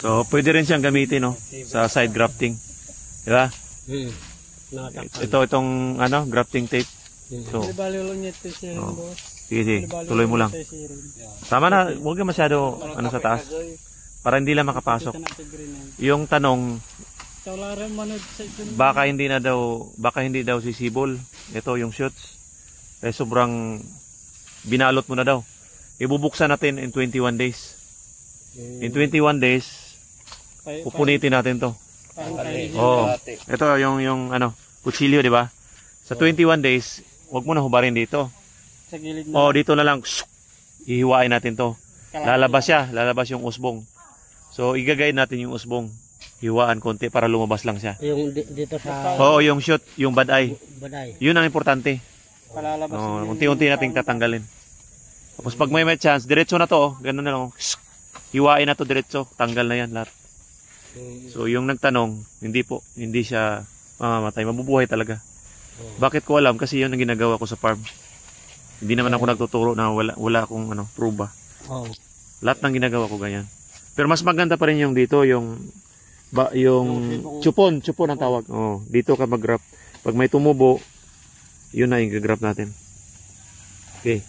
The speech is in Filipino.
So, pwede rin siyang gamitin, no? Sa side grafting. Di ba? Itong, grafting tape. So, sige, tuloy mo lang. Tama na, huwag ka masyado, sa taas. Para hindi lang makapasok. Yung tanong, baka hindi daw sisibol. Ito, yung shoots. Sobrang binalot mo na daw. Ibubuksan natin in 21 days. In 21 days, pupunitin natin to. Oh, ito yung kutsilyo, di ba? Sa 21 days, wag mo na hubarin dito. Sa gilid na. Oh, dito na lang. Ihiwain natin to. Lalabas yung usbong. So, igagayad natin yung usbong. Hiwaan konti para lumabas lang siya. Yung dito sa... Oo, yung shoot, yung bad eye. Baday. Yun ang importante. Palalabas. Unti-unti nating tatanggalin. Tapos pag may chance, diretso na to. Ganun na lang. Hiwain na to diretso. Tanggal na yan lahat. So, yung nagtanong, hindi siya mamamatay. Mabubuhay talaga. Bakit ko alam? Kasi yun ang ginagawa ko sa farm. Hindi naman ako nagtuturo na wala akong pruba. Lahat ng ginagawa ko ganyan. Pero mas maganda pa rin yung dito, yung chupon ang tawag. Oh, dito ka mag-grab. Pag may tumubo, yun na yung grab natin. Okay.